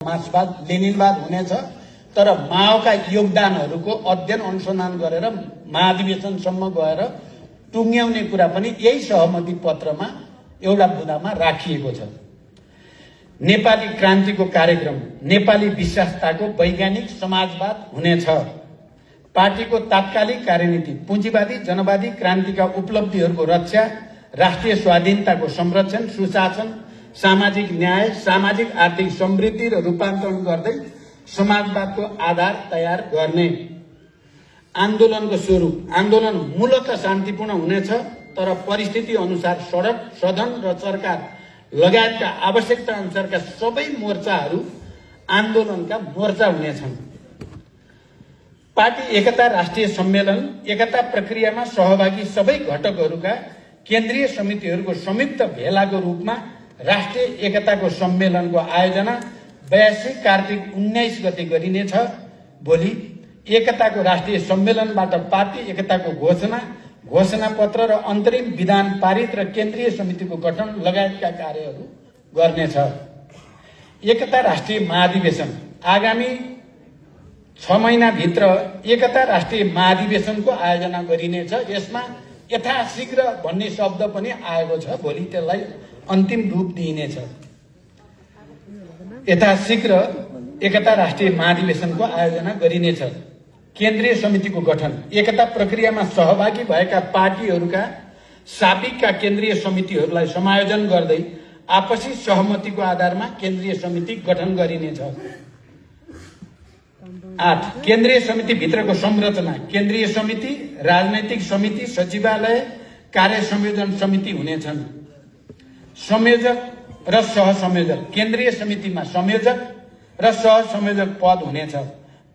मार्क्सवाद लेनिनवाद हुनेछ। तर माओका योगदानहरूको अध्ययन अनुसन्धान गरेर महाधिवेशनसम्म गएर टुङ्ग्याउने कुरा पनि यही सहमति पत्रमा एउटा बुँदामा राखिएको छ। नेपाली क्रान्तिको कार्यक्रम नेपाली विश्वासताको वैज्ञानिक समाजवाद हुनेछ। पार्टीको तात्कालिक कार्यनीति पुँजीवादी जनवादी क्रान्तिका उपलब्धिहरूको रक्षा, राष्ट्रिय स्वाधीनताको संरक्षण, सुशासन, सामाजिक न्याय, सामाजिक आर्थिक समृद्धि र रूपान्तरण गर्दै समाजवादको आधार तयार गर्ने। आन्दोलनको स्वरूप आन्दोलन मूलतः शान्तिपूर्ण हुनेछ, तर परिस्थिति अनुसार सडक, सदन र सरकार लगायतका आवश्यकता अनुसारका सबै मोर्चाहरू आन्दोलनका मोर्चा हुनेछन्। पार्टी एकता राष्ट्रिय सम्मेलन एकता प्रक्रियामा सहभागी सबै घटकहरूका केन्द्रीय समितिहरूको संयुक्त भेलाको रूपमा राष्ट्रिय एकताको सम्मेलनको आयोजना 82 कार्तिक 19 गते गरिनेछ। भोलि एकताको राष्ट्रिय सम्मेलनबाट पार्टी एकताको घोषणा पत्र र अन्तरिम विधान पारित र केन्द्रीय समितिको गठन लगायतका कार्यहरू गर्नेछ। एकता राष्ट्रिय महाधिवेशन आगामी 6 महिनाभित्र एकता राष्ट्रिय महाधिवेशनको आयोजना गरिनेछ। यसमा यथाशीघ्र भन्ने शब्द पनि आएको छ। भोलि त्यसलाई अन्तिम रूप दिइनेछ। यथाशीघ्र एकता राष्ट्रिय महाधिवेशनको आयोजना गरिनेछ। केन्द्रीय समितिको गठन एकता प्रक्रियामा सहभागी भएका पार्टीहरूका साबिकका केन्द्रीय समितिहरूलाई समायोजन गर्दै आपसी सहमतिको आधारमा केन्द्रीय समिति गठन गरिनेछ। 8 केन्द्रीय समिति भित्रको संरचना केन्द्रीय समिति, राजनैतिक समिति, सचिवालय, कार्य संयोजन समिति हुनेछन्। संयोजक र सहसंयोजक केन्द्रीय समितिमा संयोजक र सहसंयोजक पद हुनेछ।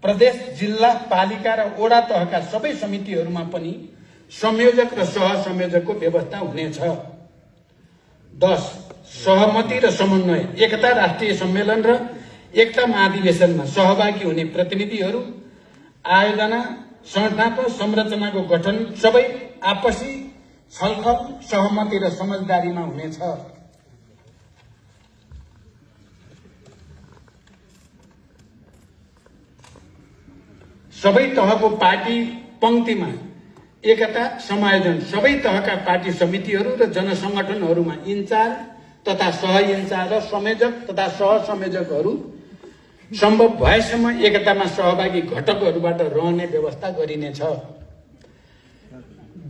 प्रदेश, जिल्ला, पालिका र वडा तहका सबै समितिहरूमा पनि संयोजक र सहसंयोजकको व्यवस्था हुनेछ। 10 सहमति र समन्वय एकता राष्ट्रिय सम्मेलन र एकता महाधिवेशनमा सहभागी हुने प्रतिनिधिहरू, आयोजना, संस्थात्मक संरचनाको गठन सबै आपसी छलफल, सहमति र समझदारीमा हुनेछ। सबै तहको पार्टी पंक्तिमा एकता समायोजन सबै तहका पार्टी समितिहरू र जनसंगठनहरूमा इन्चार्ज तथा सह इन्चार्ज र संयोजक तथा सहसंयोजकहरू सम्भव भएसम्म एकतामा सहभागी घटकहरूबाट रहने व्यवस्था गरिनेछ।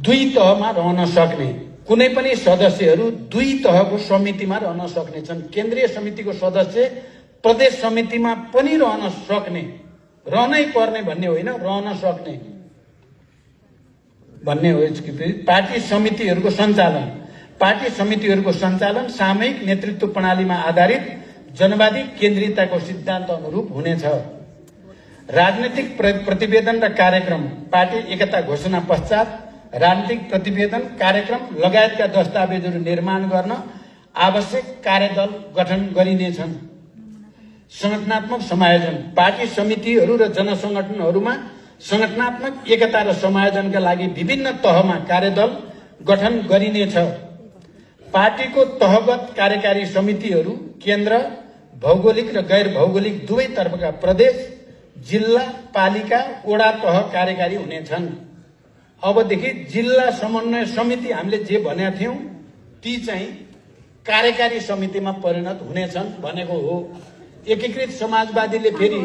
2 तहमा रहन सक्ने कुनै पनि सदस्यहरू 2 तहको समितिमा रहन सक्नेछन्। केन्द्रीय समितिको सदस्य प्रदेश समितिमा पनि रहन सक्ने, रहनै पर्ने भन्ने होइन, रहन सक्ने भन्ने हो। पार्टी समितिहरूको सञ्चालन सामूहिक नेतृत्व प्रणालीमा आधारित जनवादी केन्द्रीयताको सिद्धान्त अनुरूप हुनेछ। राजनीतिक प्रतिवेदन र कार्यक्रम पार्टी एकता घोषणा पश्चात राजनीतिक प्रतिवेदन, कार्यक्रम लगायतका दस्तावेजहरू निर्माण गर्न आवश्यक कार्यदल गठन गरिनेछन्। संगठनात्मक समायोजन पार्टी समितिहरू र जनसंगठनहरूमा संगठनात्मक एकता र समायोजनका लागि विभिन्न तहमा कार्यदल गठन गरिनेछ। पार्टीको तहगत कार्यकारी समितिहरू केन्द्र, भौगोलिक र गैर भौगोलिक दुवै तर्फका प्रदेश, जिल्ला, पालिका, वडा तह कार्यकारी हुनेछन्। अबदेखि जिल्ला समन्वय समिति हामीले जे भनेका थियौं ती चाहिँ कार्यकारी समितिमा परिणत हुनेछन् भनेको हो। एकीकृत समाजवादीले फेरि